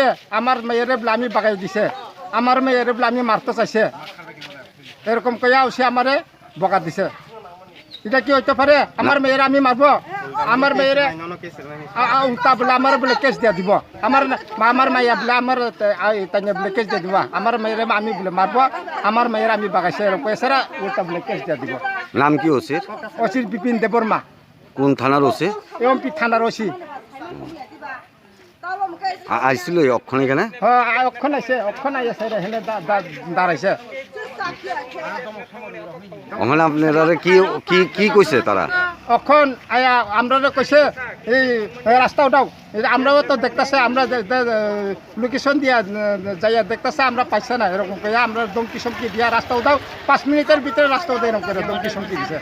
কইছে আমার মেয়েরে বলে আমি বাগাই দিছে, আমার মেয়েরে বলে আমি মারতে চাইছে, এরকম কইয়া সে আমারে বকা দিছে। এটা কি হইতে পারে? আমার মেয়েরে আমি মারবো? আমার মেয়েরে উল্টা বলে আমার বলে কেস দিয়ে দিব, আমার মাইয়া বলে আমার তাই বলে কেস দিয়ে দিব, আমার মেয়েরে আমি বলে মারবো, আমার মেয়েরে আমি বাগাইছে, এরকম এছাড়া উল্টা বলে কেস দিয়ে দিব। নাম কি ওসির? ওসির বিপিন দেববর্মা। কোন থানার ওসি? এমপি থানার ওসি। আইছিল অক্ষণ এখানে? হ্যাঁ অক্ষণ আছে, অক্ষণ আইছে হেনে দাঁড়াইছে। ওখানে আপনারা কি কি কি কইছে তারা? অক্ষণ আয়া আমরা কইছে এই রাস্তা উঠাও, আমরাও তো দেখতেছে, আমরা লোকেশন দিয়া যাইয়া দেখতেছে, আমরা পাইছে না, এরকম করে আমরা দমকি সমকি দিয়া রাস্তা উঠাও, 5 মিনিটের ভিতরে রাস্তা উঠাও, এরকম করে দমকি সমকি দিছে।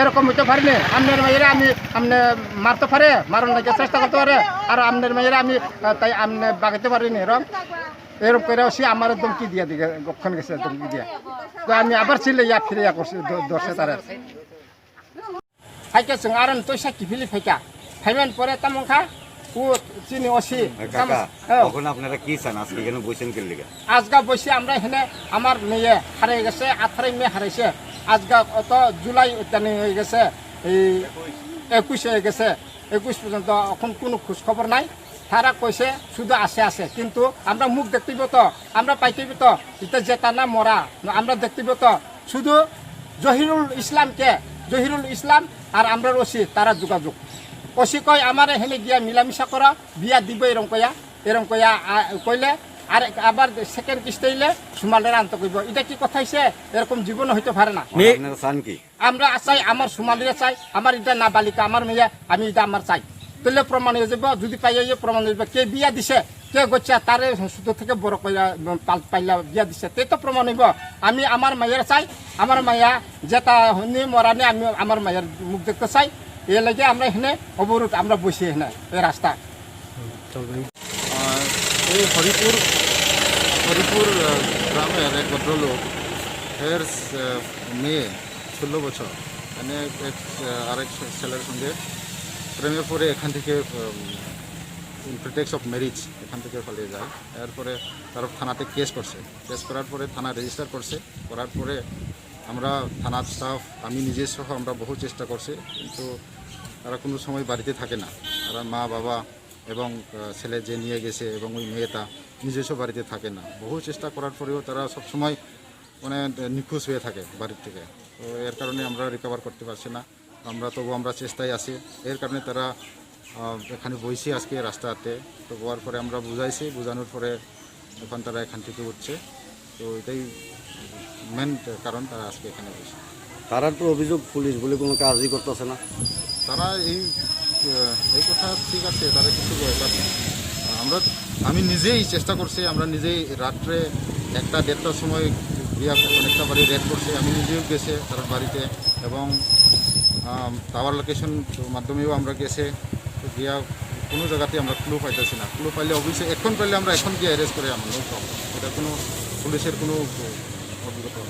এরকম হইতে পারি না। আপনার মেয়েরা আমি আপনি মারতে পারে, মারণ লাগে চেষ্টা করতে পারে, আর আপনার মেয়েরা আমি তাই আপনি বাগাইতে পারিনি, এরকম করে সে আমার দমকি দিয়া দিকে গক্ষণ গেছে, দমকি দিয়া। তো আমি আবার ছিলে ফিরে করছি, ধরছে তারা ফাইকা जों आरो तो साखि फिलि फाइका फाइमान পরে তেমন খা ও চিনি অসি। এখন আপনারা কি চান আজকে এখানে বসেন কি লিগা? আজগা বসে আমরা এখানে আমার মেয়ে হারিয়ে গেছে, 18 মে হারাইছে, আজগা অত জুলাই উত্তানি হয়ে গেছে, এই 21 হয়ে গেছে, 21 পর্যন্ত এখন কোনো খোঁজ খবর নাই। তারা কইছে শুধু আছে, কিন্তু আমরা মুখ দেখতেইব তো, আমরা পাইতেইব তো, এটা যেটা না মরা আমরা দেখতেইব তো। শুধু জহিরুল ইসলাম আর আমরা ওসি তারা যোগাযোগ। ওসি কয় আমার এখানে গিয়া মিলামিশা করা, বিয়া দিব, এরকম কইয়া কইলে আর আবার সেকেন্ড কিস্তি হইলে সুমালের আনতে কইব। এটা কি কথা হইছে? এরকম জীবন হইতে পারে না। আমরা চাই আমার সুমালিরা চাই, আমার এটা না বালিকা, আমার মেয়ে, আমি এটা আমার চাই। তাহলে প্রমাণ হয়ে যাব, যদি পাই প্রমাণ হয়ে যাব কে বিয়া দিছে, কে গচ্ছে তারে ছোট থেকে বড় কইয়া পাইলা বিয়া দিছে, তে তো প্রমাণ হইব। আমি আমার মায়ের চাই, আমার মায়া যেটা হনি মরানি, আমি আমার মায়ের মুখ দেখতে চাই। এ লাগে আমরা এখানে অবরোধ আমরা বসি এখানে এই রাস্তা। এই হরিপুর গ্রামের এক ভদ্রলোক, এর মেয়ে 16 বছর, মানে আরেক ছেলের সঙ্গে প্রেমে পড়ে এখান থেকে প্রিটেক্স অফ ম্যারিজ এখান থেকে পালিয়ে যায়। এরপরে তারা থানাতে কেস করার পরে থানা রেজিস্টার করার পরে আমরা থানার স্টাফ, আমি নিজের সহ আমরা বহু চেষ্টা করছি, কিন্তু তারা কোনো সময় বাড়িতে থাকে না। তারা মা বাবা এবং ছেলে যে নিয়ে গেছে এবং ওই মেয়েটা নিজস্ব বাড়িতে থাকে না। বহু চেষ্টা করার পরেও তারা সবসময় মানে নিখোঁজ হয়ে থাকে বাড়ির থেকে। তো এর কারণে আমরা রিকভার করতে পারছি না। আমরা চেষ্টায় আছি। এর কারণে তারা এখানে বইছি আজকে রাস্তাতে। তো হওয়ার পরে আমরা বোঝানোর পরে এখন তারা এখান থেকে উঠছে। তো এটাই মেন কারণ তারা আজকে এখানে বসে। তারা তো অভিযোগ পুলিশ বলে কোনো কাজই করতেছে না। তারা এই কথা ঠিক আছে, তারা কিছু আমি নিজেই চেষ্টা করছি, আমরা নিজেই রাত্রে 1টা-1:30টার সময় গিয়া অনেকটা বাড়ি রেড করছে। আমি নিজেও গেছে তার বাড়িতে, এবং টাওয়ার লোকেশন মাধ্যমেও আমরা গেছে। তো গিয়া কোনো জায়গাতে আমরা ক্লু পাইতেছি না। ক্লু পাইলে অবশ্যই এখন পাইলে আমরা এখন গিয়ে অ্যারেস্ট করে আমার এটা কোনো পুলিশের কোনো অভিজ্ঞতা